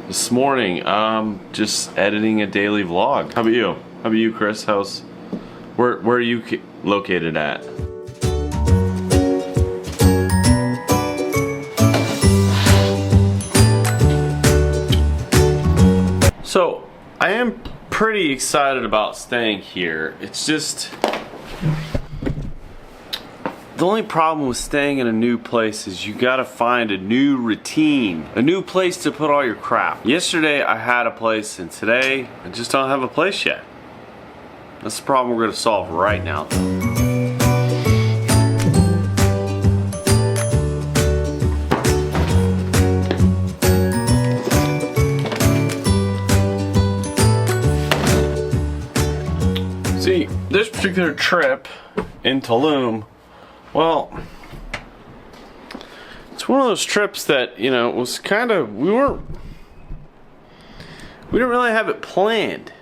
This morning, just editing a daily vlog. How about you? How about you, Chris? Where are you located at? So, I am pretty excited about staying here. It's just the only problem with staying in a new place is you gotta find a new routine, a new place to put all your crap. Yesterday I had a place, and today I just don't have a place yet. That's the problem we're gonna solve right now. See, this particular trip in Tulum, well, it's one of those trips that, you know, was kind of, we didn't really have it planned.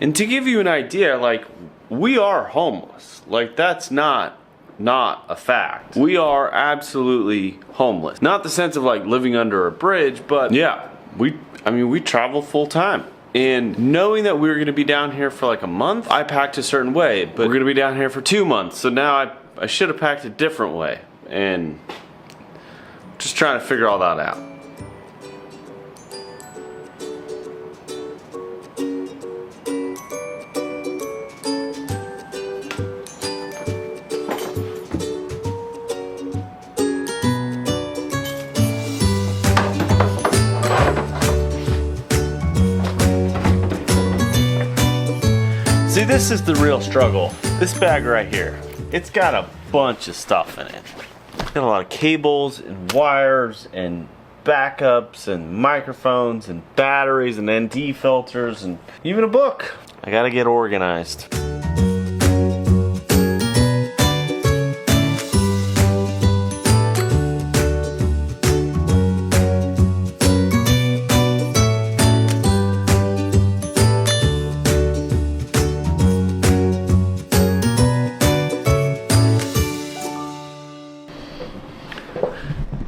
And to give you an idea, like, we are homeless. Like, that's not a fact. We are absolutely homeless. Not the sense of like living under a bridge, but yeah, we travel full time. And knowing that we were gonna be down here for like a month, I packed a certain way, but we're gonna be down here for 2 months. So now I should have packed a different way, and just trying to figure all that out. See, this is the real struggle. This bag right here, it's got a bunch of stuff in it. It's got a lot of cables and wires and backups and microphones and batteries and ND filters and even a book. I gotta get organized.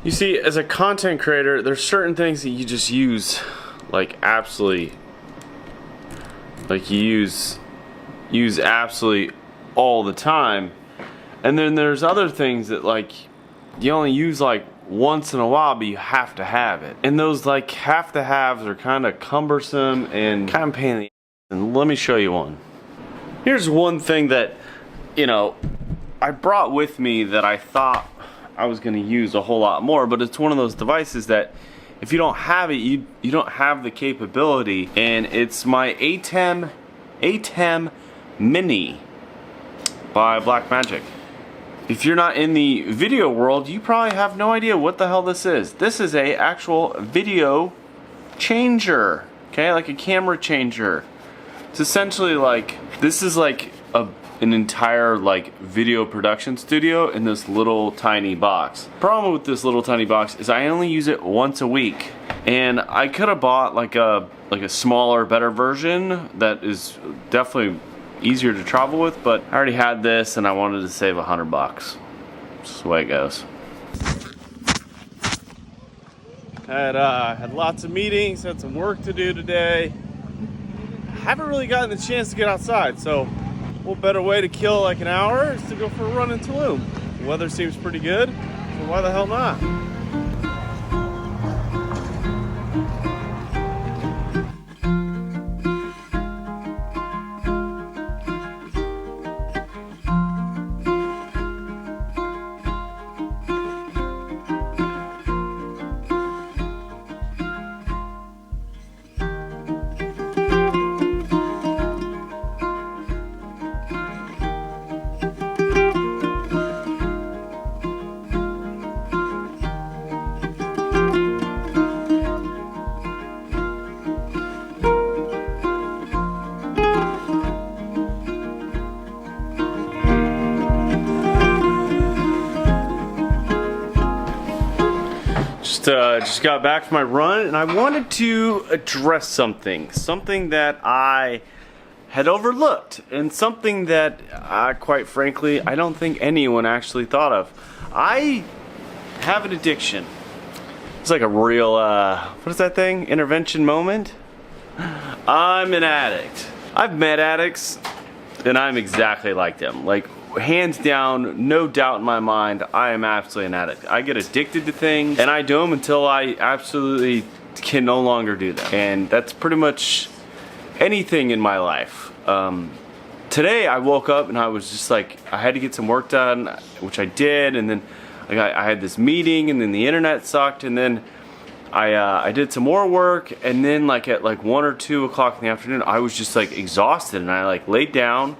You see, as a content creator, there's certain things that you just use, like, absolutely, like, you use absolutely all the time. And then there's other things that, like, you only use, like, once in a while, but you have to have it. And those, like, have to haves are kind of cumbersome and kind of pain in the ass. And let me show you one. Here's one thing that, you know, I brought with me that I thought I was gonna use a whole lot more, but it's one of those devices that if you don't have it, you don't have the capability. And it's my ATEM Mini by Blackmagic. If you're not in the video world, you probably have no idea what the hell this is. This is a actual video changer, okay, like a camera changer. It's essentially like, this is like an entire like video production studio in this little tiny box. Problem with this little tiny box is I only use it once a week, and I could have bought like a smaller, better version that is definitely easier to travel with, but I already had this and I wanted to save $100. That's the way it goes. Had lots of meetings, had some work to do today. Haven't really gotten the chance to get outside, so what better way to kill like an hour is to go for a run in Tulum. The weather seems pretty good, so why the hell not? Just got back from my run, and I wanted to address something that I had overlooked, and something that quite frankly I don't think anyone actually thought of. I have an addiction. It's like a real, what is that thing? Intervention moment? I'm an addict. I've met addicts, and I'm exactly like them. Like, hands down, no doubt in my mind, I am absolutely an addict. I get addicted to things, and I do them until I absolutely can no longer do them. And that's pretty much anything in my life. Today I woke up and I was just like, I had to get some work done, which I did, and then I had this meeting, and then the internet sucked, and then I did some more work, and then like at like 1 or 2 o'clock in the afternoon, I was just like exhausted, and I like laid down,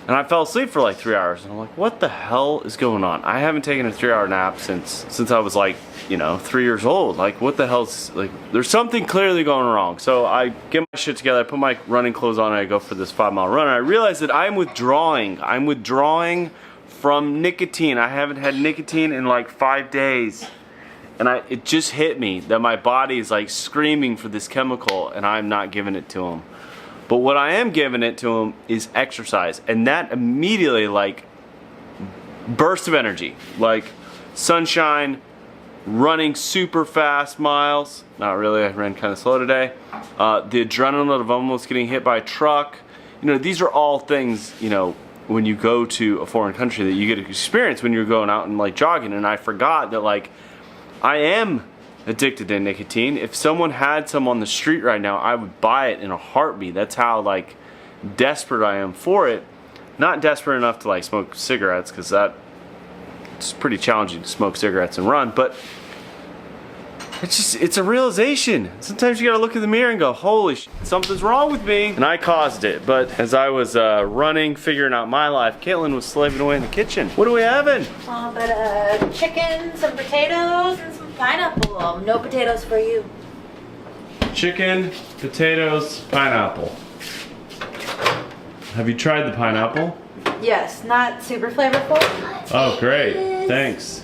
and I fell asleep for like 3 hours, and I'm like, what the hell is going on? I haven't taken a 3-hour nap since I was like, you know, 3 years old. Like, what the hell's, like, there's something clearly going wrong. So I get my shit together, I put my running clothes on, and I go for this 5-mile run, and I realize that I'm withdrawing from nicotine. I haven't had nicotine in like 5 days. And it just hit me that my body is like screaming for this chemical, and I'm not giving it to him. But what I am giving it to him is exercise, and that immediately, like, burst of energy, like sunshine, running super fast miles. Not really, I ran kind of slow today. The adrenaline of almost getting hit by a truck. You know, these are all things, you know, when you go to a foreign country that you get to experience when you're going out and like jogging. And I forgot that, like, I am addicted to nicotine. If someone had some on the street right now, I would buy it in a heartbeat. That's how like desperate I am for it. Not desperate enough to like smoke cigarettes, because it's pretty challenging to smoke cigarettes and run, but it's a realization. Sometimes you gotta look in the mirror and go, holy shit, something's wrong with me. And I caused it. But as I was running, figuring out my life, Caitlin was slaving away in the kitchen. What are we having? Chicken, some potatoes, and some pineapple. No potatoes for you. Chicken, potatoes, pineapple. Have you tried the pineapple? Yes, not super flavorful. Oh, great. Thanks.